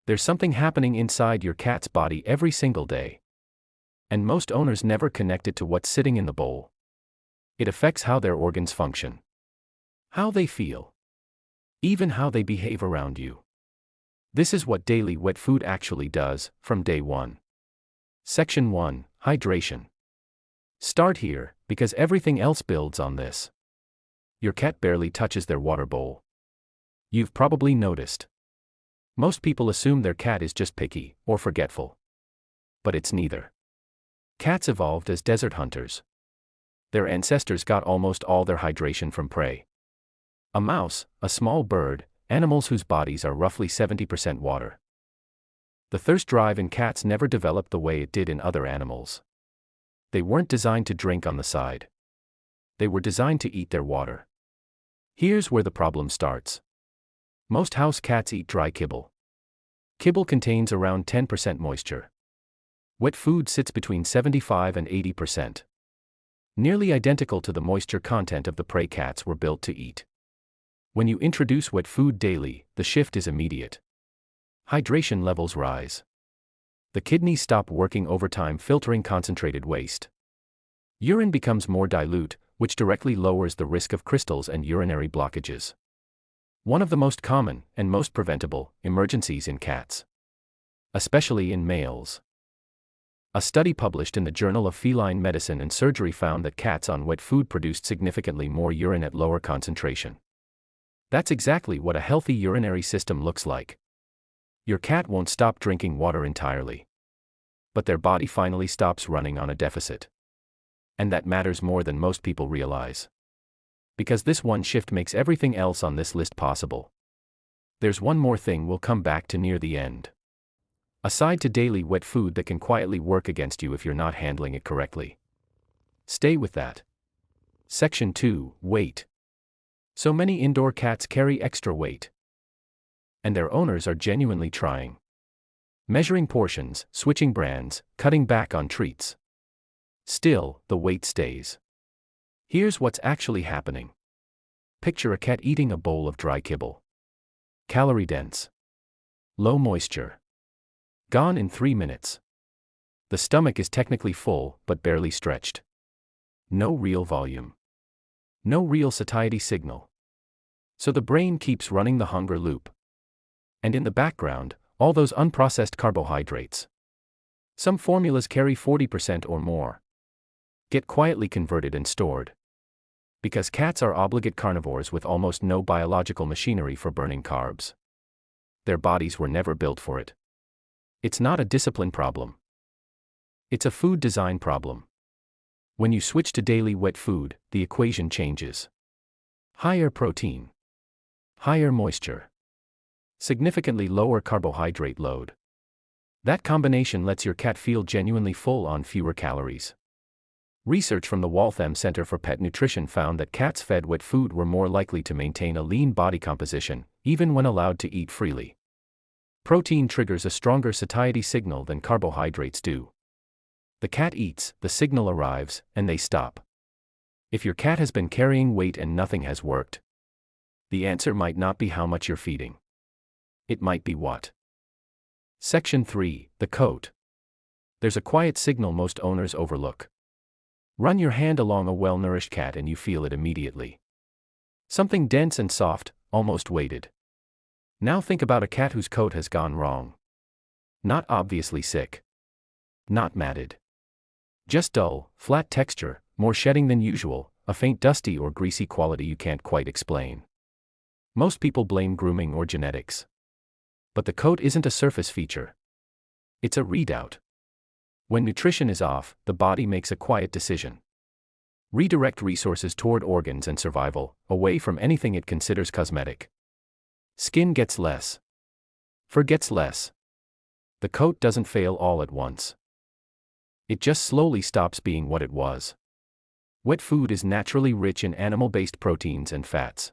There's something happening inside your cat's body every single day. And most owners never connect it to what's sitting in the bowl. It affects how their organs function, how they feel, even how they behave around you. This is what daily wet food actually does, from day one. Section 1, Hydration. Start here, because everything else builds on this. Your cat barely touches their water bowl. You've probably noticed. Most people assume their cat is just picky, or forgetful. But it's neither. Cats evolved as desert hunters. Their ancestors got almost all their hydration from prey. A mouse, a small bird, animals whose bodies are roughly 70% water. The thirst drive in cats never developed the way it did in other animals. They weren't designed to drink on the side. They were designed to eat their water. Here's where the problem starts. Most house cats eat dry kibble. Kibble contains around 10% moisture. Wet food sits between 75 and 80%. Nearly identical to the moisture content of the prey cats were built to eat. When you introduce wet food daily, the shift is immediate. Hydration levels rise. The kidneys stop working overtime filtering concentrated waste. Urine becomes more dilute, which directly lowers the risk of crystals and urinary blockages. One of the most common, and most preventable, emergencies in cats. Especially in males. A study published in the Journal of Feline Medicine and Surgery found that cats on wet food produced significantly more urine at lower concentration. That's exactly what a healthy urinary system looks like. Your cat won't stop drinking water entirely. But their body finally stops running on a deficit. And that matters more than most people realize. Because this one shift makes everything else on this list possible. There's one more thing we'll come back to near the end. A side to daily wet food that can quietly work against you if you're not handling it correctly. Stay with that. Section 2, Weight. So many indoor cats carry extra weight. And their owners are genuinely trying. Measuring portions, switching brands, cutting back on treats. Still, the weight stays. Here's what's actually happening. Picture a cat eating a bowl of dry kibble. Calorie dense. Low moisture. Gone in 3 minutes. The stomach is technically full, but barely stretched. No real volume. No real satiety signal. So the brain keeps running the hunger loop. And in the background, all those unprocessed carbohydrates. Some formulas carry 40% or more. Get quietly converted and stored. Because cats are obligate carnivores with almost no biological machinery for burning carbs. Their bodies were never built for it. It's not a discipline problem. It's a food design problem. When you switch to daily wet food, the equation changes. Higher protein. Higher moisture. Significantly lower carbohydrate load. That combination lets your cat feel genuinely full on fewer calories. Research from the Waltham Center for Pet Nutrition found that cats fed wet food were more likely to maintain a lean body composition, even when allowed to eat freely. Protein triggers a stronger satiety signal than carbohydrates do. The cat eats, the signal arrives, and they stop. If your cat has been carrying weight and nothing has worked, the answer might not be how much you're feeding. It might be what. Section 3, the coat. There's a quiet signal most owners overlook. Run your hand along a well-nourished cat and you feel it immediately. Something dense and soft, almost weighted. Now think about a cat whose coat has gone wrong. Not obviously sick. Not matted. Just dull, flat texture, more shedding than usual, a faint dusty or greasy quality you can't quite explain. Most people blame grooming or genetics. But the coat isn't a surface feature. It's a readout. When nutrition is off, the body makes a quiet decision. Redirect resources toward organs and survival, away from anything it considers cosmetic. Skin gets less. Fur gets less. The coat doesn't fail all at once. It just slowly stops being what it was. Wet food is naturally rich in animal-based proteins and fats.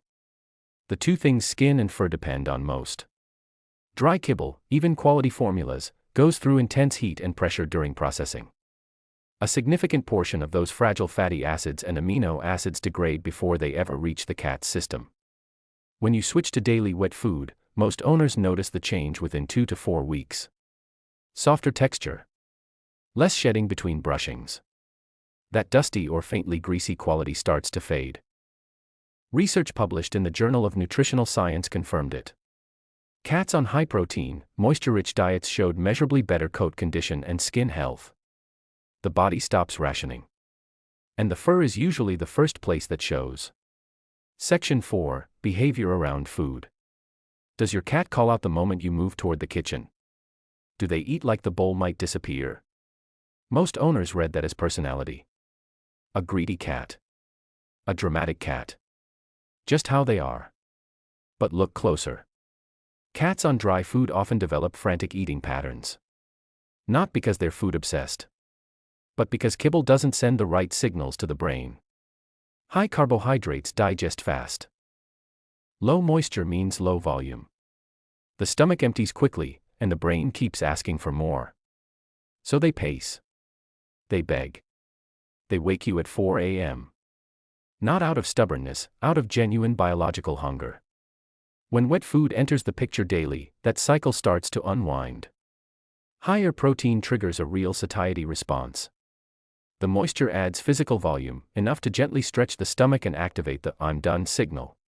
The two things skin and fur depend on most. Dry kibble, even quality formulas, goes through intense heat and pressure during processing. A significant portion of those fragile fatty acids and amino acids degrade before they ever reach the cat's system. When you switch to daily wet food, Most owners notice the change within 2 to 4 weeks. Softer texture. Less shedding between brushings. That dusty or faintly greasy quality starts to fade. Research published in the Journal of Nutritional Science confirmed it. Cats on high-protein, moisture-rich diets showed measurably better coat condition and skin health. The body stops rationing. And the fur is usually the first place that shows. Section 4. Behavior around food. Does your cat call out the moment you move toward the kitchen? Do they eat like the bowl might disappear? Most owners read that as personality. A greedy cat. A dramatic cat. Just how they are. But look closer. Cats on dry food often develop frantic eating patterns. Not because they're food obsessed, but because kibble doesn't send the right signals to the brain. High carbohydrates digest fast. Low moisture means low volume. The stomach empties quickly, and the brain keeps asking for more. So they pace. They beg. They wake you at 4 a.m. Not out of stubbornness, out of genuine biological hunger. When wet food enters the picture daily, that cycle starts to unwind. Higher protein triggers a real satiety response. The moisture adds physical volume, enough to gently stretch the stomach and activate the "I'm done" signal.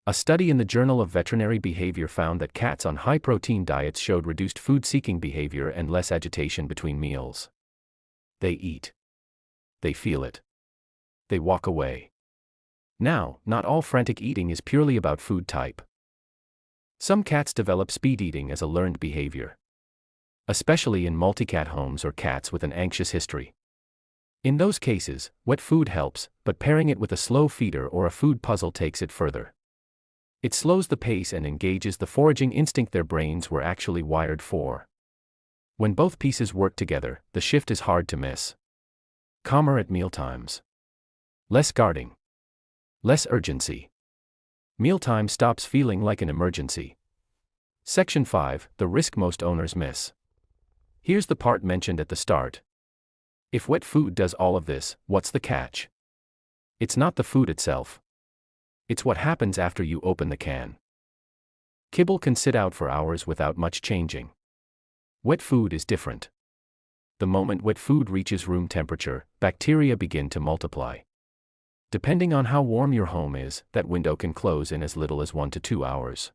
A study in the Journal of Veterinary Behavior found that cats on high-protein diets showed reduced food-seeking behavior and less agitation between meals. They eat. They feel it. They walk away. Now, not all frantic eating is purely about food type. Some cats develop speed eating as a learned behavior. Especially in multi-cat homes or cats with an anxious history. In those cases, wet food helps, but pairing it with a slow feeder or a food puzzle takes it further. It slows the pace and engages the foraging instinct their brains were actually wired for. When both pieces work together, the shift is hard to miss. Calmer at mealtimes. Less guarding. Less urgency. Mealtime stops feeling like an emergency. Section 5. The risk most owners miss. Here's the part mentioned at the start. If wet food does all of this, what's the catch? It's not the food itself. It's what happens after you open the can. Kibble can sit out for hours without much changing. Wet food is different. The moment wet food reaches room temperature, bacteria begin to multiply. Depending on how warm your home is, that window can close in as little as 1 to 2 hours.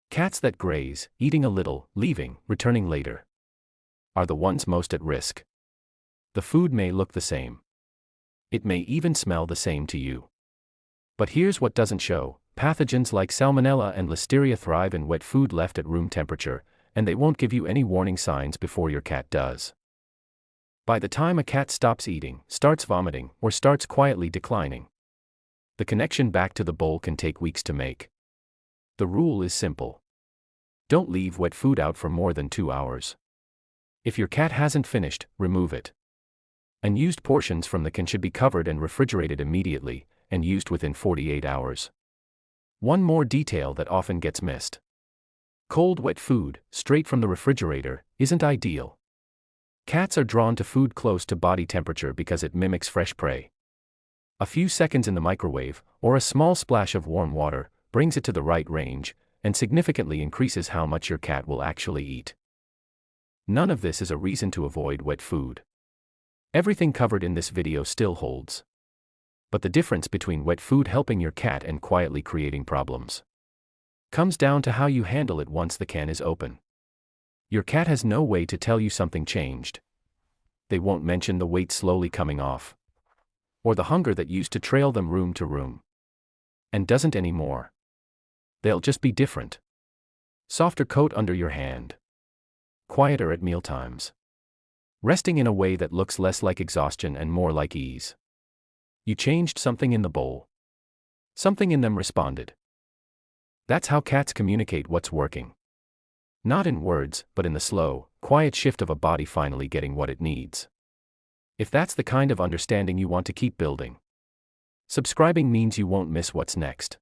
Cats that graze, eating a little, leaving, returning later, are the ones most at risk. The food may look the same. It may even smell the same to you. But here's what doesn't show: pathogens like Salmonella and Listeria thrive in wet food left at room temperature, and they won't give you any warning signs before your cat does. By the time a cat stops eating, starts vomiting, or starts quietly declining, the connection back to the bowl can take weeks to make. The rule is simple. Don't leave wet food out for more than 2 hours. If your cat hasn't finished, remove it. Unused portions from the can should be covered and refrigerated immediately, and used within 48 hours. One more detail that often gets missed. Cold wet food, straight from the refrigerator, isn't ideal. Cats are drawn to food close to body temperature because it mimics fresh prey. A few seconds in the microwave, or a small splash of warm water, brings it to the right range, and significantly increases how much your cat will actually eat. None of this is a reason to avoid wet food. Everything covered in this video still holds. But the difference between wet food helping your cat and quietly creating problems comes down to how you handle it once the can is open. Your cat has no way to tell you something changed. They won't mention the weight slowly coming off, or the hunger that used to trail them room to room, and doesn't anymore. They'll just be different. Softer coat under your hand. Quieter at mealtimes. Resting in a way that looks less like exhaustion and more like ease. You changed something in the bowl. Something in them responded. That's how cats communicate what's working. Not in words, but in the slow, quiet shift of a body finally getting what it needs. If that's the kind of understanding you want to keep building, subscribing means you won't miss what's next.